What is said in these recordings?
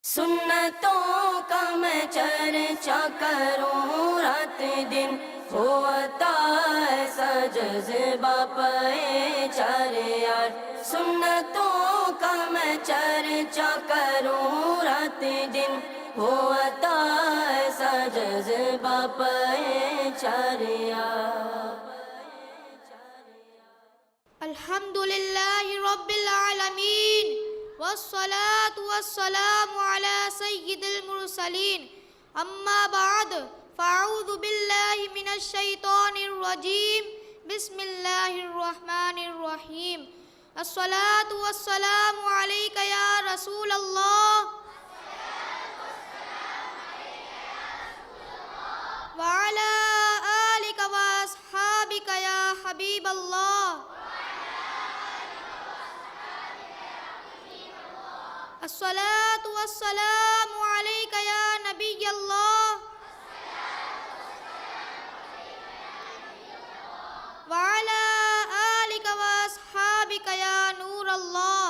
سنتوں کا میں چرچا کروں رات دن، ہوتا ایسا جذبہ پہ چار یار۔ سنتوں کا میں چرچا کروں رات دن، ہوتا ایسا جذبہ پہ چار یار۔ الحمدللہ رب العالمین والصلاة والسلام على سید المرسلین، اما بعد فاعوذ باللہ من الشیطان الرجیم، بسم اللہ الرحمن الرحیم۔ الصلاة والسلام علیک یا رسول اللہ وعلى آلک واصحابک یا حبیب اللہ۔ الصلاة والسلام علیک یا نبی اللہ وعلى آلک واصحابک یا نور اللہ۔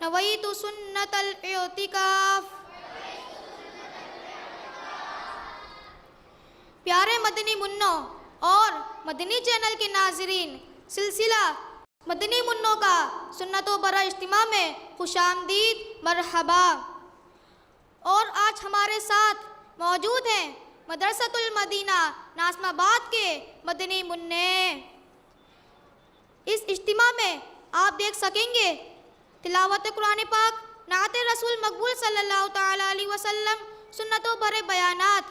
نویت سنت الاعتکاف۔ پیارے مدنی منوں اور مدنی چینل کے ناظرین، سلسلہ مدنی منوں کا سنتوں برا اجتماع میں خوش آمدید، مرحبا۔ اور آج ہمارے ساتھ موجود ہیں مدرسۃ المدینہ ناظم آباد کے مدنی منع۔ اس اجتماع میں آپ دیکھ سکیں گے تلاوت قرآن پاک، نعت رسول مقبول صلی اللہ تعالیٰ علیہ وسلم، سنتوں برے بیانات،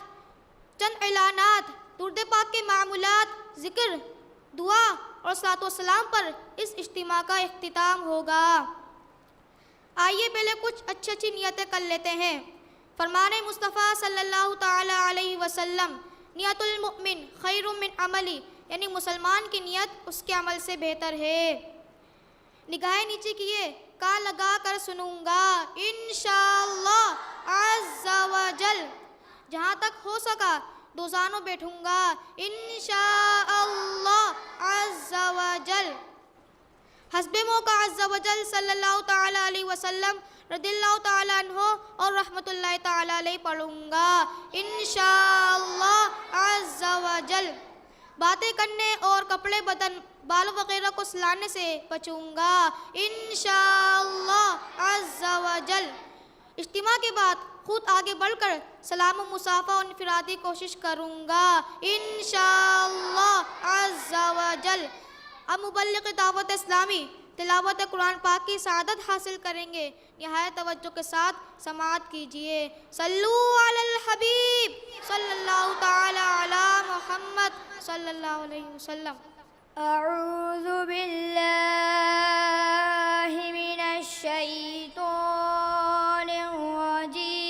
چند اعلانات، درود پاک کے معمولات، ذکر، دعا اور صلاۃ و سلام پر اس اجتماع کا اختتام ہوگا۔ آئیے پہلے کچھ اچھی نیتیں کر لیتے ہیں۔ فرمان مصطفیٰ صلی اللہ تعالیٰ علیہ وسلم، نیت المؤمن خیر من عملی، یعنی مسلمان کی نیت اس کے عمل سے بہتر ہے۔ نگاہیں نیچے کیے، کان لگا کر سنوں گا انشاءاللہ عز و جل، جہاں تک ہو سکا دو زانوں بیٹھوں گا انشاءاللہ عز و جل۔ حسب موقع عز و جل صلی اللہ تعالیٰ علیہ وسلم رضی اللہ تعالیٰ عنہ اور رحمت اللہ تعالیٰ علیہ پڑھوں گا انشاءاللہ عز و جل۔ باتیں کرنے اور کپڑے بدن بال وغیرہ کو سلانے سے بچوں گا انشاءاللہ عز و جل۔ اجتماع کے بعد خود آگے بڑھ کر سلام و مصافحہ اور انفرادی کوشش کروں گا انشاءاللہ عز و جل۔ اب مبلغ دعوت اسلامی تلاوت قرآن پاک کی سعادت حاصل کریں گے، نہایت توجہ کے ساتھ سماعت کیجیے۔ صلو علی الحبیب صلی اللہ تعالی علی محمد صلی اللہ علیہ وسلم۔ اعوذ باللہ من الشیطان الرجیم،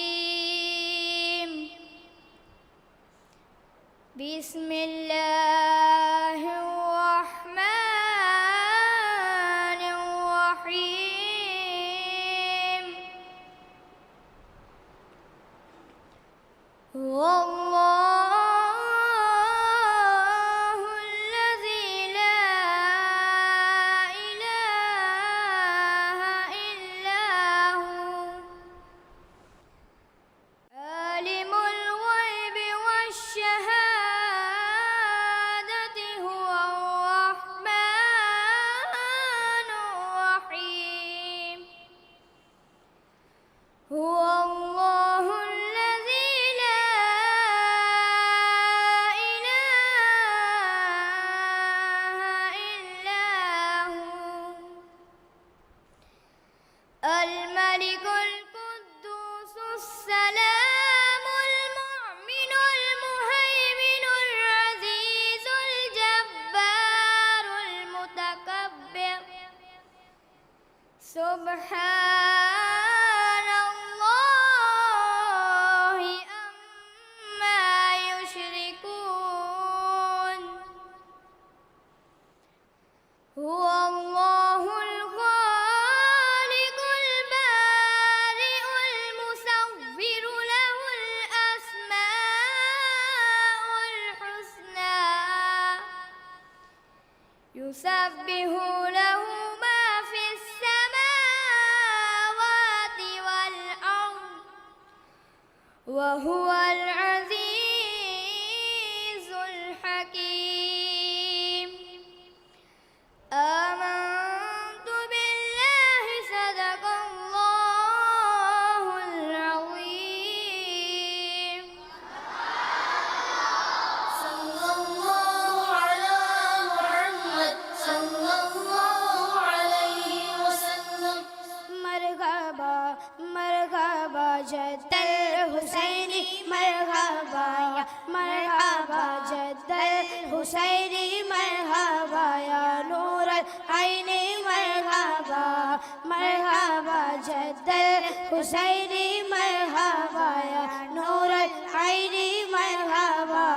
بسم اللہ الرحمن الرحیم۔ واللہ الذی لا الہ الا ہو، عالم الغیب والشہادة هو الرحمن الرحیم۔ هو اللہ الذی لا الہ الا ہو، الملک القدوس السلام المؤمن المہیمن العزیز الجبار المتکبر، سبحان اللہ عما یشرکون۔ هو اللہ الخالق البارئ المصور، له الأسماء الحسنى، يسبح له ما في السماوات مرحبا جد الحسینی مرحبا یا نور العین مرحبا مرحبا جد الحسینی مرحبا یا نور العین مرحبا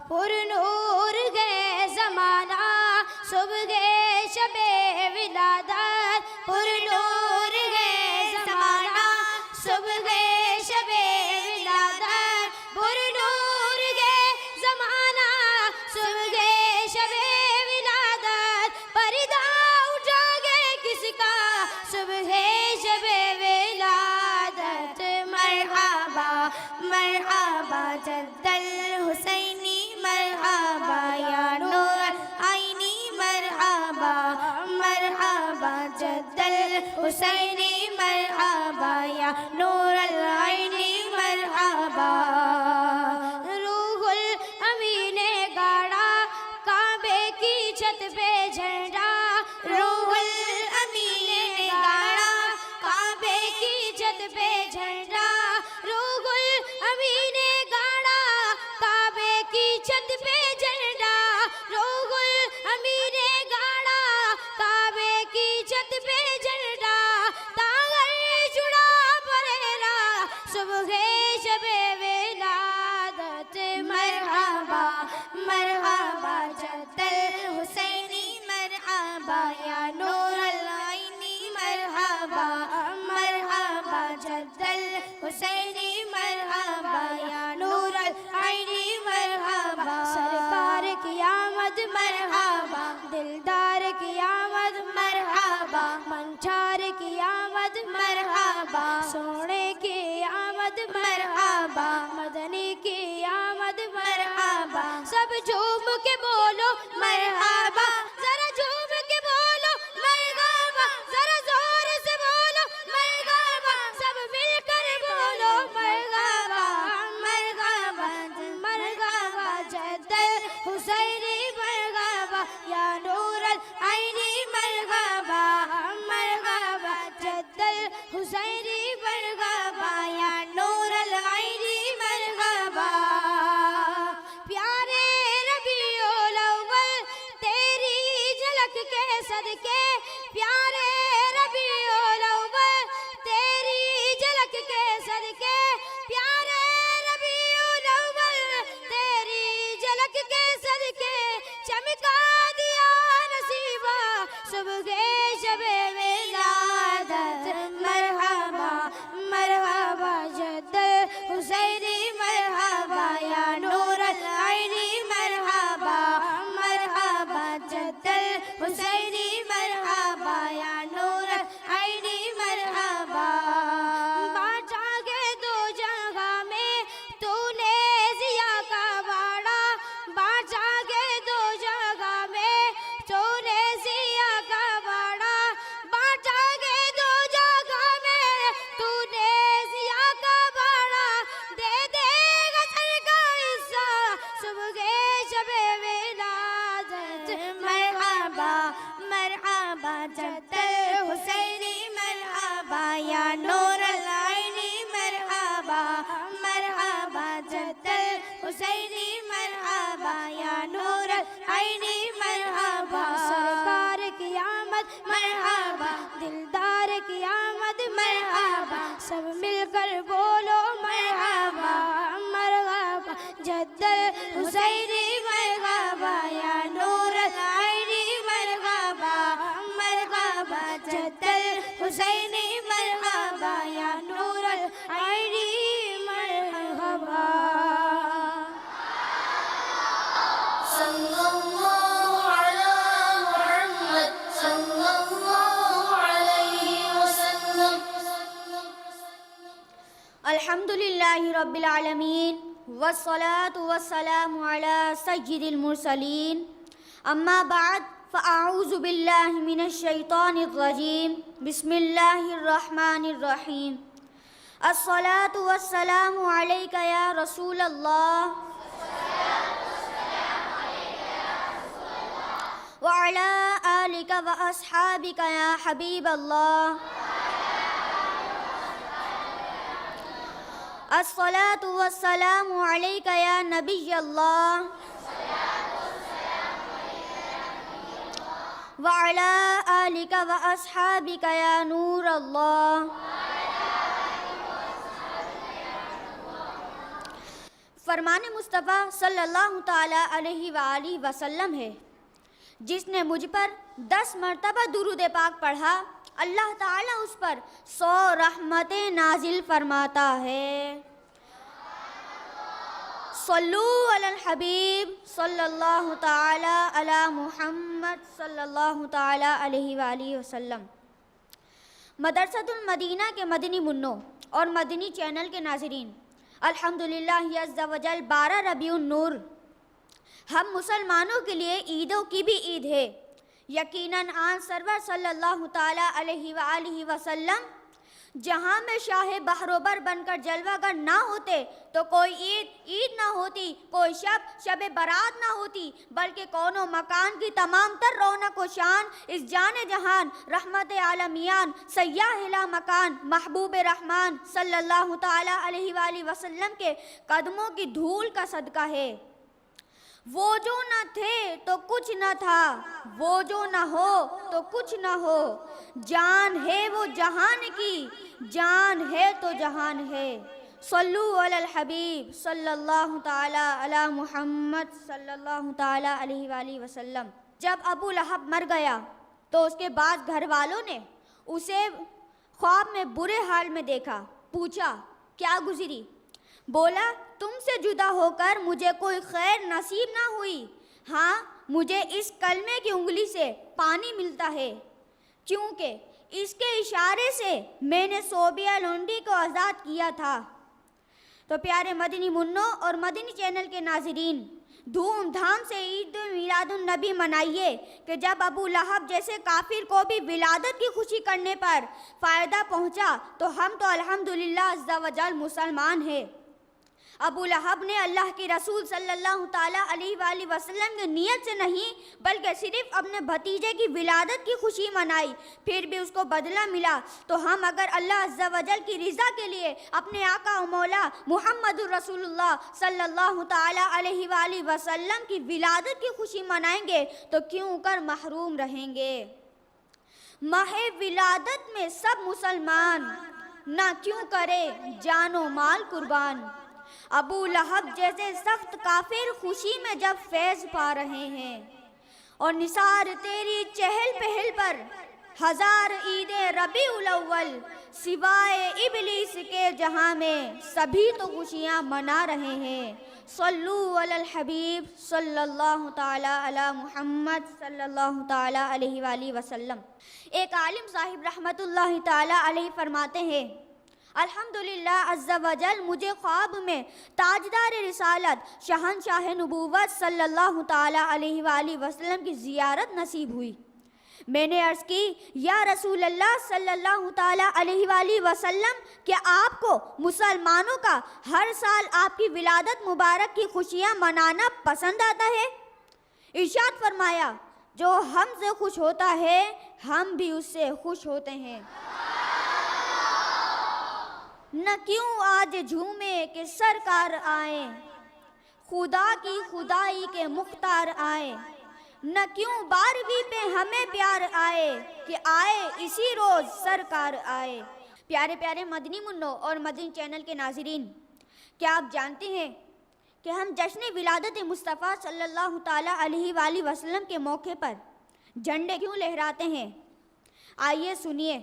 پر نور گئے زمانہ صبح گئے شب ولادت پر نور گئے زمانہ صبح گئے شب ولادت پر نور گئے زمانہ صبح گئے شب ولادت پردہ اٹھا گئے کس کا صبح شب ولادت مرحبا مرحبا جد الحسینی مرحبا یا نور العینی مرحبا مرحبا جد الحسینی مرحبا یا نور العینی مرحبا روح الامین نے گاڑا کعبے کی چھت پہ جھنڈا روح الامین نے گاڑا کعبے کی چھت پہ جھنڈا روح الامین نے گاڑا کعبے کی چھت پہ جھنڈا روح الامین نے گاڑا کعبے کی چھت پہ جھنڈا تاغر جڑا پریرا صبح شب ولادت مرحبا مرحبا جد الحسینی مرحبا یا نور العینی مرحبا مرحبا جد الحسینی مرحبا یا نور العینی مرحبا سرکار کی آمد مرحبا دلدار کی آمد مرحبا منچار کی آمد مرحبا سونے کی آمد مرحبا مدنی کی آمد مرحبا سب جھوم کے بولو مرحبا ذرا جھوم کے بولو مرحبا ذرا زور سے بولو مرحبا سب مل کر بولو مرحبا مرحبا مرحبا جد الحسینی مرحبا یا نور العینی مرحبا مرحبا جد الحسینی مرحبا یا نور العینی مرحبا پیارے ربیع الاول تیری جھلک کے صدقے پیارے ربیع الاول تیری جھلک کے صدقے پیارے ربیع الاول تیری جھلک کے صدقے چمکا دیا نصیبہ صبح شب ولادت مرحبا مرحبا جد الحسینی مرحبا یا نور العینی مرحبا مرحبا جد الحسینی مرحبا یا نور العینی مرحبا باٹا گئے دو جگہ میں تو نے ضیا کا باڑا باٹا گئے دو جگہ میں تو نے ضیا کا باڑا باٹا گئے دو جگہ میں تو نے ضیا کا باڑا دے دے گا سر کا حصہ صبح شب ولادت مرحبا مرحبا جد الحسینی مرحبا یا نور العینی مرحبا مرحبا جد الحسینی مرحبا یا نور العینی مرحبا سرکار کی آمد مرحبا دلدار کی آمد مرحبا سب مل کر بولو مرحبا مرحبا جد الحسینی مرحبا یا نور العینی مرحبا مرحبا جد الحسینی مرحبا یا نور العینی مرحبا صلی اللہ علی محمد صلی اللہ علیہ وسلم. الحمد للہ رب العالمین والصلاة والسلام علی سید المرسلین اما بعد فاعوذ باللہ من الشیطان الرجیم بسم اللہ الرحمن الرحیم الصلاة والسلام علیک یا رسول اللہ وعلى آلك وأصحابك يا حبيب الله الصلاۃ والسلام علیک یا نبی اللہ وعلی آلک واصحابک یا نور اللہ. فرمان مصطفیٰ صلی اللہ تعالیٰ علیہ وآلہ وسلم ہے، جس نے مجھ پر 10 مرتبہ درود پاک پڑھا اللہ تعالیٰ اس پر 100 رحمتیں نازل فرماتا ہے. صلو علی الحبیب صلی اللہ تعالیٰ علی محمد صلی اللہ تعالیٰ علیہ وآلہ وسلم. مدرسۃ المدینہ کے مدنی منوں اور مدنی چینل کے ناظرین، الحمدللہ عز و جل 12 ربیع النور ہم مسلمانوں کے لیے عیدوں کی بھی عید ہے. یقیناً آن سرور صلی اللہ تعالیٰ علیہ وآلہ وسلم جہاں میں شاہ بحر و بر بن کر جلوہ گر نہ ہوتے تو کوئی عید نہ ہوتی، کوئی شب برات نہ ہوتی، بلکہ کون و مکان کی تمام تر رونق و شان اس جان جہان رحمت عالمیان سیاح لا مکان محبوب رحمان صلی اللہ تعالیٰ علیہ وآلہ وسلم کے قدموں کی دھول کا صدقہ ہے. وہ جو نہ تھے تو کچھ نہ تھا، وہ جو نہ ہو تو کچھ نہ ہو، جان ہے وہ جہان کی، جان ہے تو جہان ہے. صلو علی الحبیب صلی اللہ تعالی علی محمد صلی اللہ تعالی علیہ وآلہ وسلم. جب ابو لہب مر گیا تو اس کے بعد گھر والوں نے اسے خواب میں برے حال میں دیکھا. پوچھا کیا گزری؟ بولا تم سے جدا ہو کر مجھے کوئی خیر نصیب نہ ہوئی. ہاں مجھے اس کلمے کی انگلی سے پانی ملتا ہے، کیونکہ اس کے اشارے سے میں نے صوبیہ لونڈی کو آزاد کیا تھا. تو پیارے مدنی منوں اور مدنی چینل کے ناظرین، دھوم دھام سے عید میلاد النبی منائیے کہ جب ابو لہب جیسے کافر کو بھی ولادت کی خوشی کرنے پر فائدہ پہنچا تو ہم تو الحمدللہ عز و جل مسلمان ہیں. ابو لہب نے اللہ کے رسول صلی اللہ تعالیٰ علیہ وآلہ وسلم کی نیت سے نہیں بلکہ صرف اپنے بھتیجے کی ولادت کی خوشی منائی، پھر بھی اس کو بدلہ ملا. تو ہم اگر اللہ عز و جل کی رضا کے لیے اپنے آقا و مولا محمد الرسول اللہ صلی اللہ تعالیٰ علیہ وآلہ وسلم کی ولادت کی خوشی منائیں گے تو کیوں کر محروم رہیں گے؟ ماہ ولادت میں سب مسلمان نہ کیوں کرے جان و مال قربان. ابو لہب جیسے سخت کافر خوشی میں جب فیض پا رہے ہیں اور نثار تیری چہل پہل پر 1000 عید ربیع الاول سوائے ابلیس کے جہاں میں سبھی تو خوشیاں منا رہے ہیں. صلو علی الحبیب صلی اللہ تعالی علی محمد صلی اللہ تعالی علیہ وآلہ وسلم. ایک عالم صاحب رحمت اللہ تعالی علیہ فرماتے ہیں الحمدللہ عز و جل مجھے خواب میں تاجدار رسالت شہنشاہ نبوت صلی اللہ تعالیٰ علیہ وآلہ وسلم کی زیارت نصیب ہوئی. میں نے عرض کی یا رسول اللہ صلی اللہ تعالیٰ علیہ وآلہ وسلم کیا آپ کو مسلمانوں کا ہر سال آپ کی ولادت مبارک کی خوشیاں منانا پسند آتا ہے؟ ارشاد فرمایا جو ہم سے خوش ہوتا ہے ہم بھی اس سے خوش ہوتے ہیں. نہ کیوں آج جھومے کہ سرکار آئیں، خدا کی خدائی کے مختار آئیں. نہ کیوں 12ویں پہ ہمیں پیار آئے کہ آئے اسی روز سرکار آئے. پیارے پیارے مدنی منوں اور مدنی چینل کے ناظرین، کیا آپ جانتے ہیں کہ ہم جشن ولادت مصطفیٰ صلی اللہ تعالیٰ علیہ وآلہ وسلم کے موقع پر جھنڈے کیوں لہراتے ہیں؟ آئیے سنیے.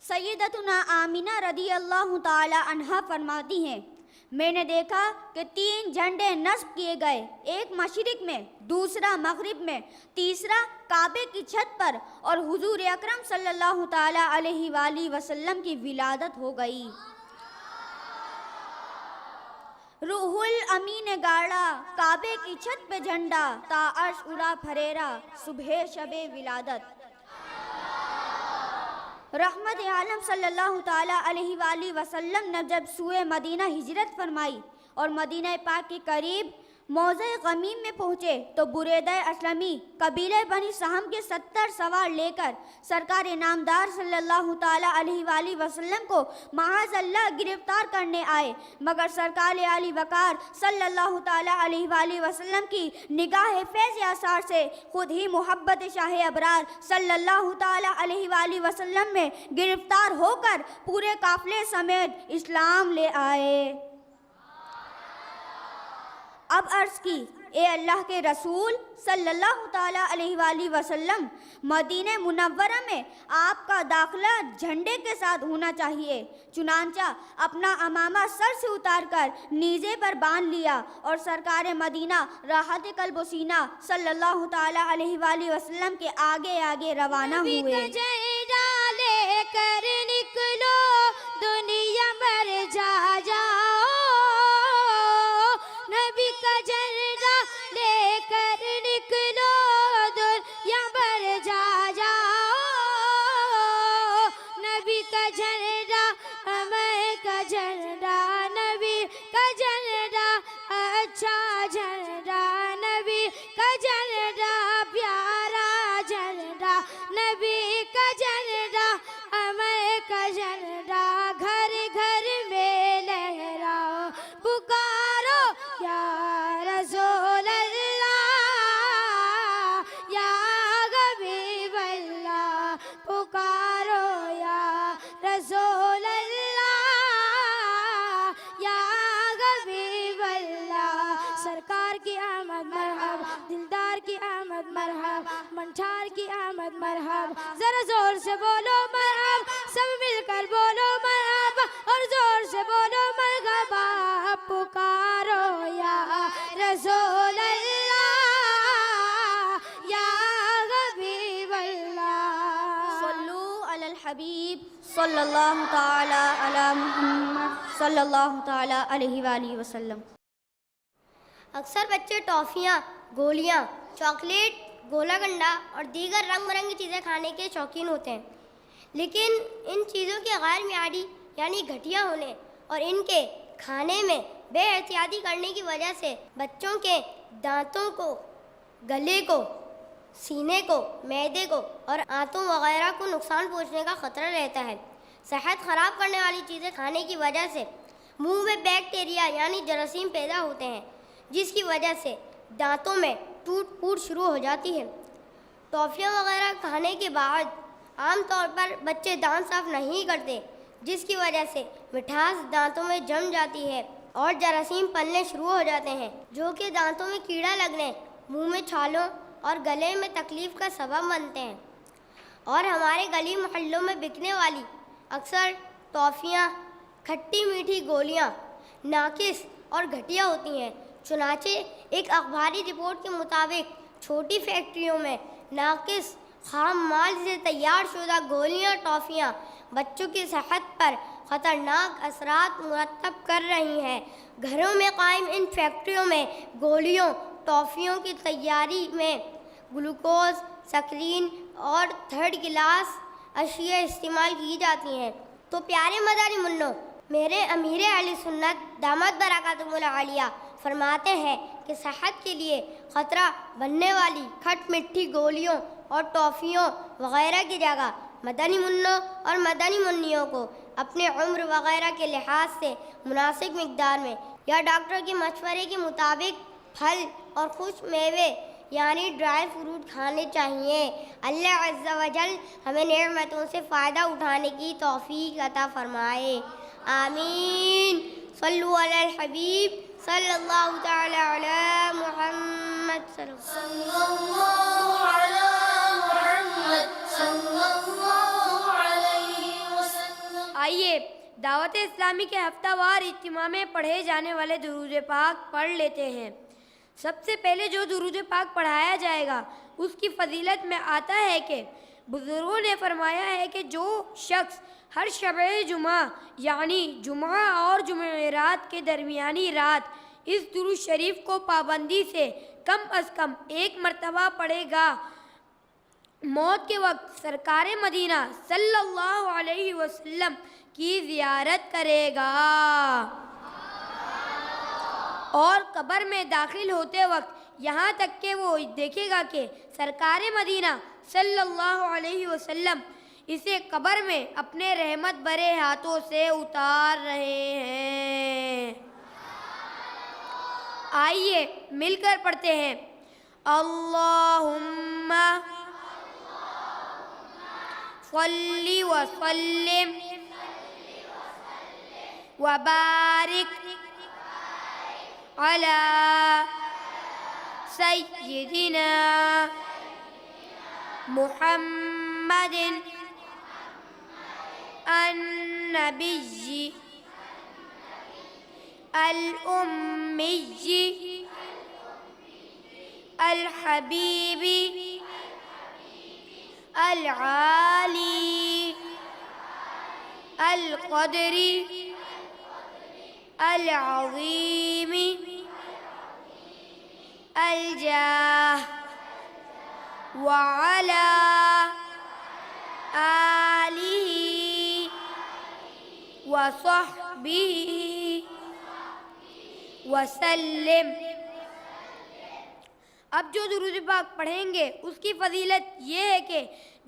سیدتنا آمینہ رضی اللہ تعالی عنہا فرماتی ہیں میں نے دیکھا کہ 3 جھنڈے نصب کیے گئے، ایک مشرق میں، دوسرا مغرب میں، تیسرا کعبے کی چھت پر، اور حضور اکرم صلی اللہ تعالی علیہ وآلہ وسلم کی ولادت ہو گئی. روح الامین گاڑا کعبے کی چھت پہ جھنڈا تا عرش اڑا پھریرا صبح شب ولادت. رحمت عالم صلی اللہ تعالیٰ علیہ وآلہ وسلم نے جب سوئے مدینہ ہجرت فرمائی اور مدینہ پاک کے قریب موضع غمیم میں پہنچے تو بریدہ اسلمی قبیلہ بنی سہم کے 70 سوار لے کر سرکار نامدار صلی اللہ تعالیٰ علیہ وآلہ وسلم کو معاذ اللہ گرفتار کرنے آئے، مگر سرکار علی وقار صلی اللہ تعالیٰ علیہ وآلہ وسلم کی نگاہ فیض آثار سے خود ہی محبت شاہ ابرار صلی اللہ تعالیٰ علیہ وآلہ وسلم میں گرفتار ہو کر پورے قافلے سمیت اسلام لے آئے۔ اب عرض کی، اے اللہ کے رسول صلی اللہ تعالیٰ علیہ وآلہ وسلم، مدینہ منورہ میں آپ کا داخلہ جھنڈے کے ساتھ ہونا چاہیے۔ چنانچہ اپنا عمامہ سر سے اتار کر نیزے پر باندھ لیا اور سرکار مدینہ راحت قلب و سینہ صلی اللہ تعالیٰ علیہ وآلہ وسلم کے آگے آگے روانہ ہوئے۔ لے کر نکلو دنیا بھر جا جاؤ، نبی کا جھنڈا لے کر نکلو دنیا بھر جا جاؤ، نبی کا جھنڈا ہمیں کا جھنڈا، نبی کا جھنڈا اچھا جھنڈا، نبی کا جھنڈا پیارا جھنڈا، نبی کا جھنڈا ہمیں کا جھنڈا، گھر گھر میں لہراؤ پکارو یا رسول اللہ یا حبیب اللہ، پکارو یا رسول اللہ یا حبیب اللہ۔ سرکار کی آمد مرحب، دلدار کی آمد مرحب، منچار کی آمد مرحب، ذرا زور سے بولو مرحب، سب مل کر بولو مرحب اور زور سے بولو مرحبا، پکارو یا رسول اللہ یا حبیب اللہ۔ صلو علی الحبیب صلی اللہ تعالی علی محمد صلی اللہ تعالی علیہ وآلہ وسلم۔ اکثر بچے ٹافیاں، گولیاں، چاکلیٹ، گولا گنڈا اور دیگر رنگ برنگی چیزیں کھانے کے شوقین ہوتے ہیں، لیکن ان چیزوں کے غیر معیاری یعنی گھٹیا ہونے اور ان کے کھانے میں بے احتیاطی کرنے کی وجہ سے بچوں کے دانتوں کو، گلے کو، سینے کو، معدے کو اور آنتوں وغیرہ کو نقصان پہنچنے کا خطرہ رہتا ہے۔ صحت خراب کرنے والی چیزیں کھانے کی وجہ سے منہ میں بیکٹیریا یعنی جراثیم پیدا ہوتے ہیں، جس کی وجہ سے دانتوں میں ٹوٹ پھوٹ شروع ہو جاتی ہے۔ ٹافیاں وغیرہ کھانے کے بعد عام طور پر بچے دانت صاف نہیں کرتے، جس کی وجہ سے مٹھاس دانتوں میں جم جاتی ہے اور جراثیم پلنے شروع ہو جاتے ہیں، جو کہ دانتوں میں کیڑا لگنے، منہ میں چھالوں اور گلے میں تکلیف کا سبب بنتے ہیں۔ اور ہمارے گلی محلوں میں بکنے والی اکثر ٹافیاں کھٹی میٹھی گولیاں ناقص اور گھٹیا ہوتی ہیں۔ چنانچہ ایک اخباری رپورٹ کے مطابق چھوٹی فیکٹریوں میں ناقص خام مال سے تیار شدہ گولیاں ٹافیاں بچوں کی صحت پر خطرناک اثرات مرتب کر رہی ہیں۔ گھروں میں قائم ان فیکٹریوں میں گولیوں ٹافیوں کی تیاری میں گلوکوز، سکرین اور تھرڈ کلاس اشیاء استعمال کی جاتی ہیں۔ تو پیارے مدنی منوں، میرے امیر اہل سنت دامت برکاتہم العالیہ فرماتے ہیں کہ صحت کے لیے خطرہ بننے والی کھٹ مٹھی گولیوں اور ٹافیوں وغیرہ کی جگہ مدنی منوں اور مدنی منیوں کو اپنے عمر وغیرہ کے لحاظ سے مناسب مقدار میں یا ڈاکٹر کے مشورے کے مطابق پھل اور خشک میوے یعنی ڈرائی فروٹ کھانے چاہیے۔ اللہ عز و جل ہمیں نعمتوں سے فائدہ اٹھانے کی توفیق عطا فرمائے، آمین۔ صلو علی الحبیب صلی اللہ تعالی علی محمد صلی اللہ علی محمد صلی اللہ علیہ وسلم۔ آئیے دعوت اسلامی کے ہفتہ وار اجتماع میں پڑھے جانے والے درود پاک پڑھ لیتے ہیں۔ سب سے پہلے جو درود پاک پڑھایا جائے گا اس کی فضیلت میں آتا ہے کہ بزرگوں نے فرمایا ہے کہ جو شخص ہر شب جمعہ یعنی جمعہ اور جمعرات کے درمیانی رات اس درود شریف کو پابندی سے کم از کم 1 مرتبہ پڑھے گا، موت کے وقت سرکار مدینہ صلی اللہ علیہ وسلم کی زیارت کرے گا اور قبر میں داخل ہوتے وقت یہاں تک کہ وہ دیکھے گا کہ سرکار مدینہ صلی اللہ علیہ وسلم اسے قبر میں اپنے رحمت بھرے ہاتھوں سے اتار رہے ہیں۔ آئیے مل کر پڑھتے ہیں، اللہم صلی وسلم وبارک علی سیدنا محمد النبی الأمی الحبیب العالی القدر العظیم الجاہ وعلى آلہ وصحبہ وسلم۔ اب جو درود پاک پڑھیں گے اس کی فضیلت یہ ہے کہ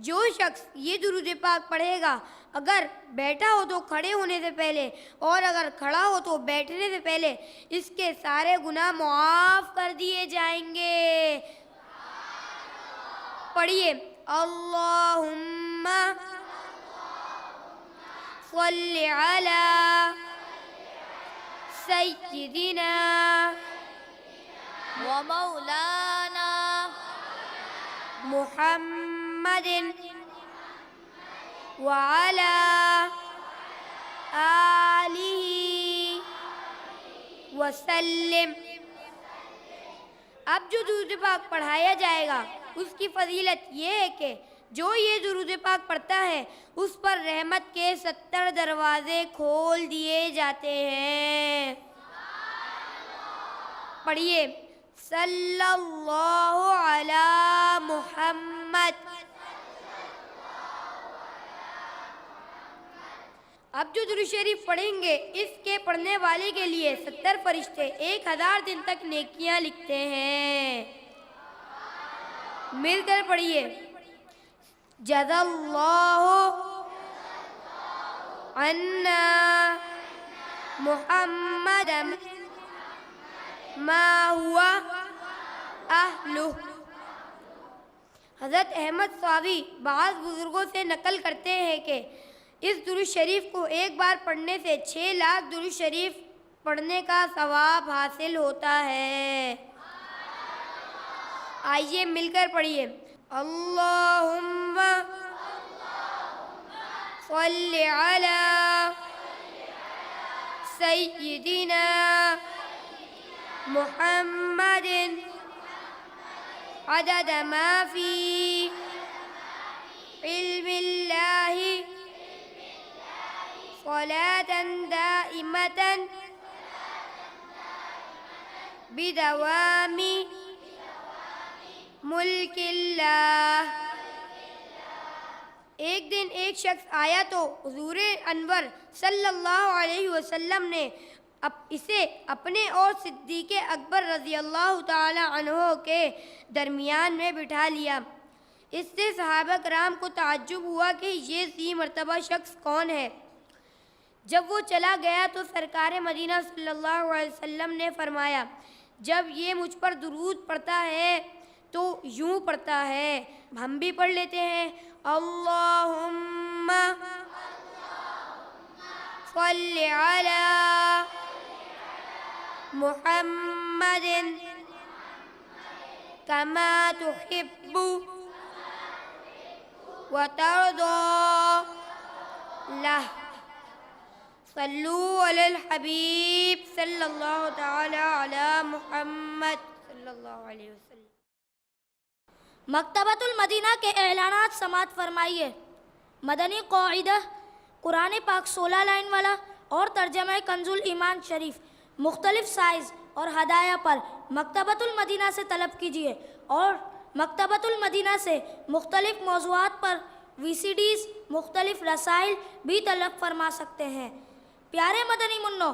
جو شخص یہ درود پاک پڑھے گا اگر بیٹھا ہو تو کھڑے ہونے سے پہلے اور اگر کھڑا ہو تو بیٹھنے سے پہلے اس کے سارے گناہ معاف کر دیے جائیں گے۔ پڑھیے، اللہم صلی علی سیدنا ومولانا محمد وعلی آلہ وسلم۔ اب جو درود پاک پڑھایا جائے گا اس کی فضیلت یہ ہے کہ جو یہ درود پاک پڑھتا ہے اس پر رحمت کے 70 دروازے کھول دیے جاتے ہیں۔ پڑھیے، صلی اللہ علی محمد۔ اب جو درود شریف پڑھیں گے اس کے پڑھنے والے کے لیے 70 فرشتے 1000 دن تک نیکیاں لکھتے ہیں۔ مل کر پڑھیے، جزا اللہ عنا محمد ما ہوا اہلہ۔ حضرت احمد صاوی بعض بزرگوں سے نقل کرتے ہیں کہ اس درود شریف کو ایک بار پڑھنے سے 6 لاکھ درود شریف پڑھنے کا ثواب حاصل ہوتا ہے۔ آئیے مل کر پڑھیے، اللہم صلی علی سیدنا محمد عدد ما فی علم اللہ صلاة دائمة بدوام ملک اللہ۔ ایک دن ایک شخص آیا تو حضور انور صلی اللہ علیہ وسلم نے اسے اپنے اور صدیق اکبر رضی اللہ تعالی عنہ کے درمیان میں بٹھا لیا۔ اس سے صحابہ کرام کو تعجب ہوا کہ یہ ذی مرتبہ شخص کون ہے۔ جب وہ چلا گیا تو سرکار مدینہ صلی اللہ علیہ وسلم نے فرمایا، جب یہ مجھ پر درود پڑھتا ہے تو یوں پڑھتا ہے، ہم بھی پڑھ لیتے ہیں، اللہم صلی علی محمد کما تحب وترضى لہ۔ صلو علی الحبیب صلی اللہ تعالی علی محمد صلی اللہ علیہ وسلم۔ مکتبۃ المدینہ کے اعلانات سماعت فرمائیے۔ مدنی قاعدہ قرآن پاک 16 لائن والا اور ترجمہ کنز الایمان شریف مختلف سائز اور ہدایہ پر مکتبۃ المدینہ سے طلب کیجیے، اور مکتبۃ المدینہ سے مختلف موضوعات پر VCDs مختلف رسائل بھی طلب فرما سکتے ہیں۔ پیارے مدنی منوں،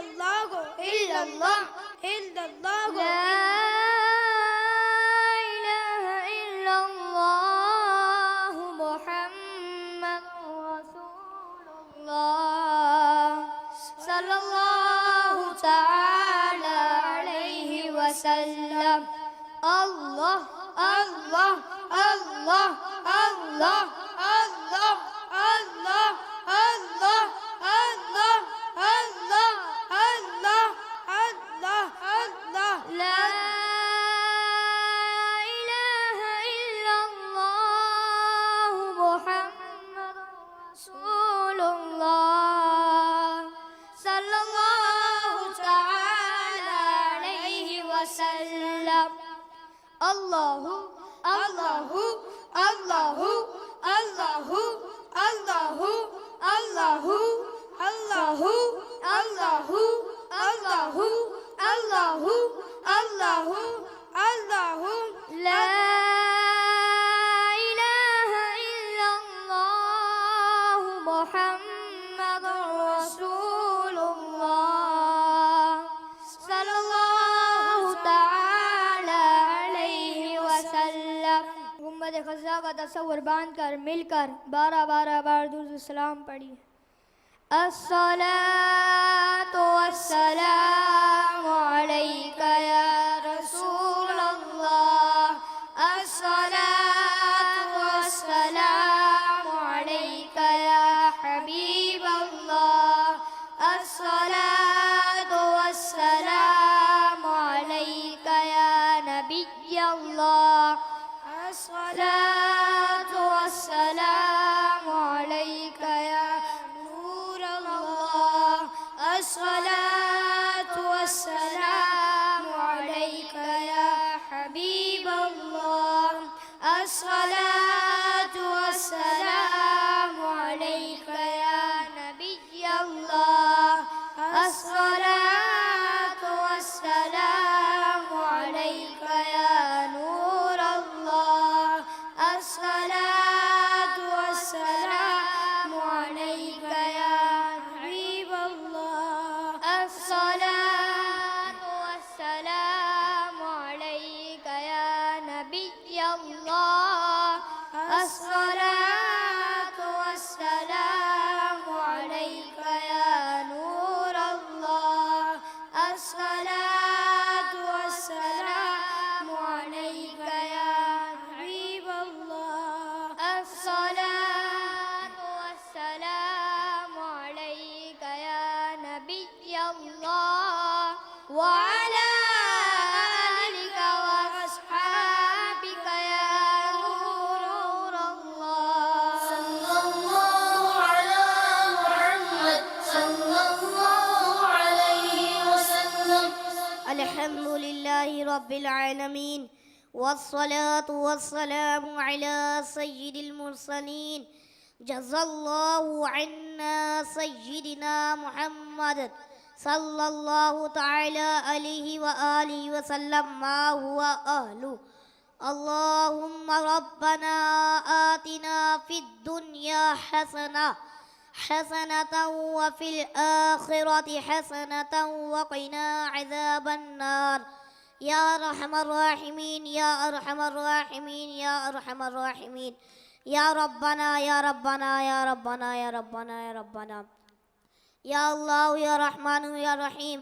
اللہ گو الا اللہ الا اللہ گو لا إله إلا الله محمد رسول الله صلى الله تعالى عليه وسلم الله الله الله الله الله الله الله الله الله الله الله الله لا إله إلا الله محمد رسول الله صلى الله تعالى عليه وسلم الله الله الله الله الله الله الله الله الله الله الله الله لا إله إلا الله محمد رسول الله صلى الله تعالى عليه وسلم گنبد خزا کا تصور باندھ کر مل کر 12 بار درود السلام پڑھی. الصلاة والسلام عليك يا رسول الله الصلاة والسلام عليك يا حبيب الله الصلاة والسلام عليك يا نبي الله الصلاة والسلام عليك يا نور الله الصلاة والسلام عليك يا حبيب الله الصلاة والسلام عليك يا نبي الله الصلاة والسلام عليك يا نور الله الصلاة والسلام عليك يا حبيب الله الصلاة والسلام عليك يا نبي الله الصلاة والسلام عليك يا نور الله الصلاة والسلام عليك يا حبيب الله الصلاة والسلام عليك يا نبي الله وعلى آلك وأصحابك يا نور الله صلى الله على محمد صلى الله عليه وسلم. الحمد لله رب العالمين والصلاة والسلام على سيد المرسلين جزا الله عنا سيدنا محمد صلى الله تعالى عليه وآله وسلم ما هو أهله. اللهم ربنا آتنا في الدنيا حسنة وفي الآخرة حسنة وقنا عذاب النار يا أرحم الراحمين يا أرحم الراحمين يا أرحم الراحمين يا ربنا يا ربنا يا ربنا يا ربنا يا ربنا یا اللہ یا رحمان یا رحیم.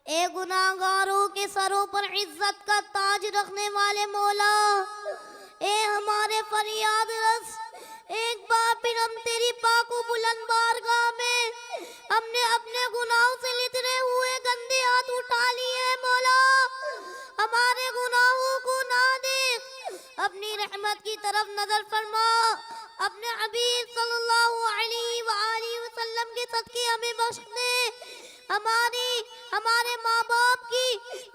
اے گناہگاروں کے سروں پر عزت کا تاج رکھنے والے مولا، اے ہمارے فریاد رس، ایک بار پھر ہم تیری پاک و بلند بارگاہ میں ہم نے اپنے گناہوں سے لترے ہوئے گندے ہاتھ اٹھا لیے. مولا ہمارے گناہوں کو نہ دیکھ، اپنی رحمت کی طرف نظر فرما. اپنے حبیب صلی اللہ علیہ وآلہ وسلم کے صدقے ہمیں بخش دے. ہمارے ماں باپ کی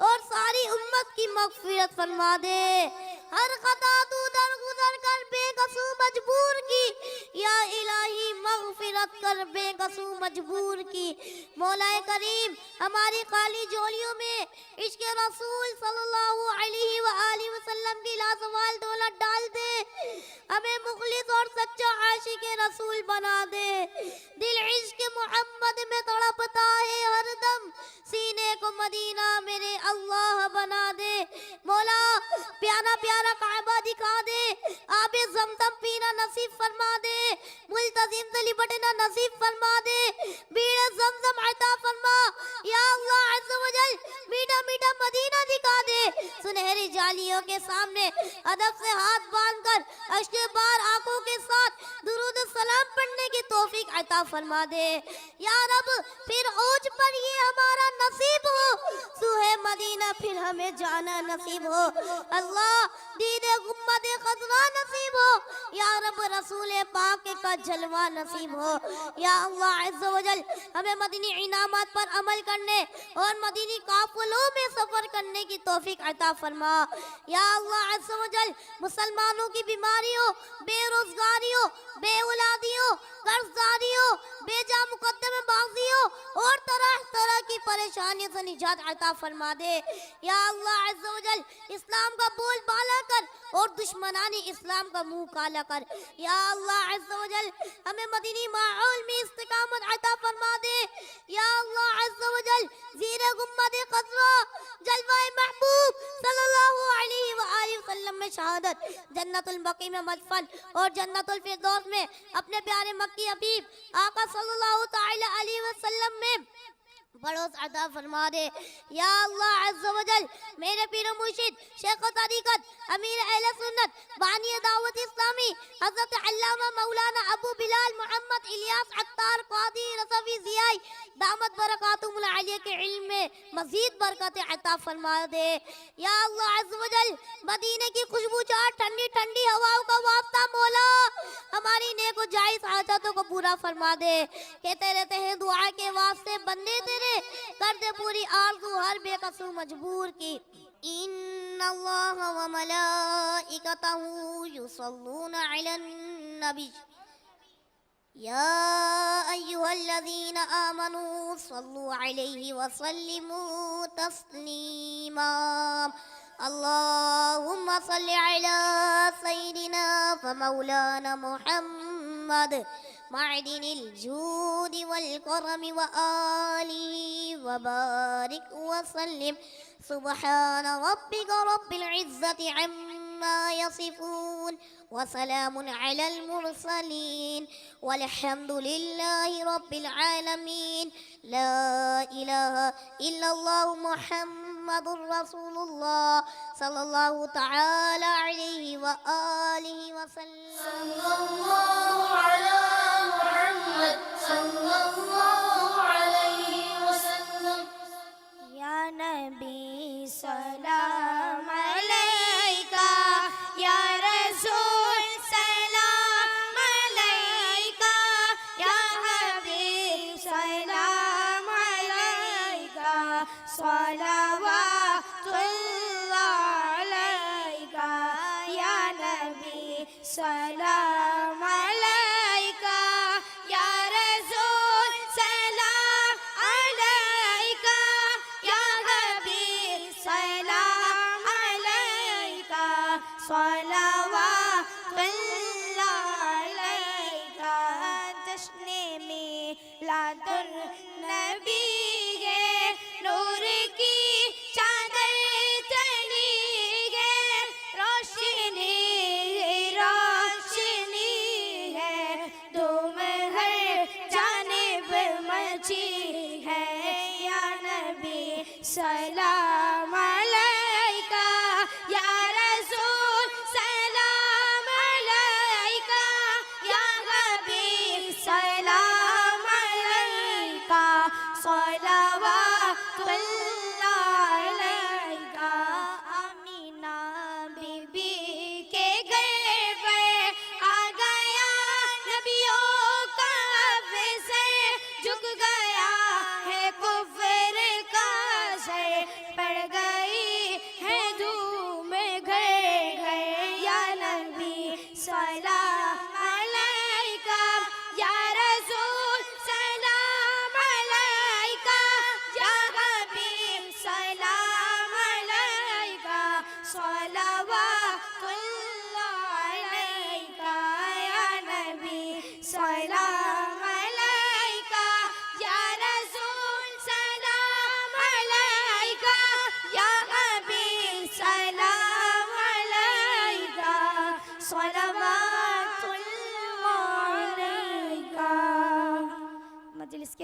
اور ساری امت کی مغفرت فرما دے. ہر خطا تو درگزر کر بے قصور مجبور کی، یا الہی مغفرت کر بے قصور مجبور کی. مولا کریم ہماری خالی جولیوں میں عشق رسول صلی اللہ علیہ وآلہ وسلم کی لازوال دولت ڈال دے. ہمیں مخلص اور سچا عاشق رسول بنا دے. دل عشق محمد میں تڑپتا ہے ہر دم. مدینہ میرے اللہ بنا دے، مولا پیارا پیارا کعبہ دکھا دے، آب زمزم پینا نصیب فرما دے، ملتزم سے لپٹنا نصیب فرما دے، بیڑ زمزم عطا فرما یا اللہ عز و جل، میٹھا میٹھا مدینہ دکھا دے، سنہری جالیوں کے سامنے ادب سے ہاتھ باندھ کر اشک بار آنکھوں کے ساتھ درود السلام پڑھنے کی توفیق عطا فرما دے یا رب، پھر اوج پر یہ ہمارا نصیب ہو، سوئے مدینہ پھر ہمیں جانا نصیب ہو، اللہ دید گنبد خضرا نصیب ہو یا رب، رسول پاک کا جلوہ نصیب ہو یا اللہ عز و جل، ہمیں مدنی انعامات پر عمل کرنے اور مدنی قافلوں میں سفر کرنے کی توفیق عطا فرما یا اللہ عز و جل، مسلمانوں کی بیماریوں، بے روزگاریوں، بے اولادیوں، قرض داریوں، بے جا مقدم بازیوں اور طرح طرح کی پریشانیوں سے نجات عطا فرما دے یا اللہ عز و جل، اسلام کا بول بالا کر اور دشمنانی اسلام کا منہ کالا کر یا اللہ عز و جل، ہمیں مدنی ماحول میں استقامت عطا فرما دے یا اللہ عز و جل، زیر گنبد خضرا جلوہ محبوب صلی اللہ علیہ وآلہ وسلم میں شہادت، جنت البقیع میں مدفن اور جنت الفردوس میں اپنے پیارے مکی حبیب آقا صلی اللہ تعالی علیہ وسلم میں بڑوس عطا فرما دے یا اللہ عز و جل، میرے پیر و مرشد شیخ و طریقت امیر اہل سنت بانی دعوت اسلامی حضرت علامہ مولانا ابو بلال محمد الیاس عطار قادری رضوی ضیائی دامت برکاتہم العالیہ کے علم میں مزید برکت عطا فرما دے یا اللہ عز و جل، مدینے کی خوشبو چار ٹھنڈی ٹھنڈی ہواؤں کا واسطہ مولا ہماری نیک و جائز حاجتوں کو پورا فرما دے، کہتے رہتے ہیں دعا کے واسطے بندے تیرے، کر دے پوری آرزو ہر بے قصور مجبور کی۔ ان اللہ و ملائکتہ یصلون علی النبی یا ایہا الذین آمنوا صلوا علیہ وسلموا تسلیما، اللہم صل علی سیدنا فمولانا محمد معدن الجود والکرم وآلہ وبارک وسلم، سبحان ربک رب العزت عما یصفون وسلام علی المرسلین والحمد للہ رب العالمین، لا الہ الا اللہ محمد رسول اللہ صلی اللہ تعالی علیہ وآلہ وسلم۔ صلی اللہ علی محمد صلی اللہ علیہ وسلم، یا نبی سلام علیکہ، یا رسول سلام علیکہ، یا حبیب سلام علیکہ، صلوات اللہ علیکہ، یا نبی سلام علیکہ، یا رسول سلام علیکہ، یا حبیب سلام علیکہ، صلوات اللہ علیکہ۔ جشن میلاد النبی ہے، نور کی چادر چڑھی ہے، روشنی روشنی ہے، دھوم ہر جانب مچی ہے، یا نبی سلام علیکہ، یا رسول سلام علیکہ، یا حبیب سلام علیکہ، صلوات اللہ علیکہ۔ آمینہ بی بی کے گھر پر آ گیا نبیوں کا افسر، جھک گیا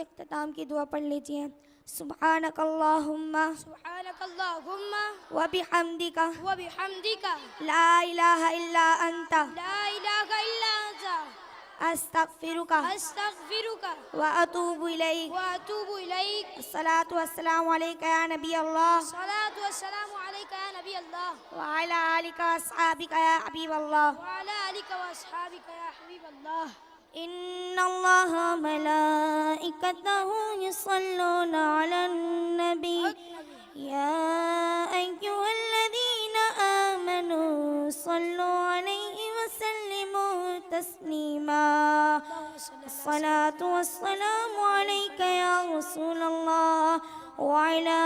اختتام کی دعا پڑھ لیجئے. سبحانک اللہم سبحانک اللہم و بحمدک و بحمدک لا الہ الا انت لا الہ الا انت استغفرک استغفرک و اتوب الیک. و اتوب الیک. الصلاة والسلام علیکہ یا نبی اللہ الصلاۃ والسلام علیک یا نبی اللہ وعلی آلک و اصحابک یا حبیب اللہ. وعلی آلک و اصحابک یا حبیب اللہ. ان اللہ ملائکتہ یصلون علی النبی یا ایہا الذین آمنوا صلوا علیہ وسلموا تسلیما. الصلاة والسلام علیک یا رسول اللہ وعلی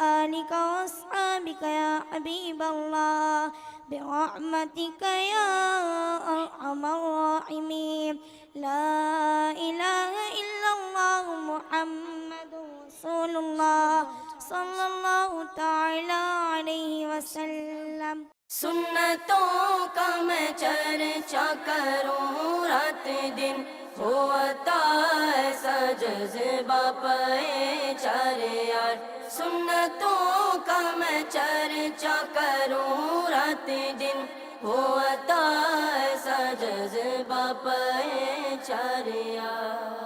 آلک واصحابک یا حبیب اللہ برحمتک یا ارحم الراحمین. لا الہ الا اللہ محمد رسول اللہ صلی اللہ تعالی علیہ وسلم. سنتوں کا میں چرچا کروں رات دن ہوتا ایسا جذبہ پائے چارے یار. سنتوں کا میں چرچا کروں رات دن ہوتا ایسا جذبہ پائے چارے یار.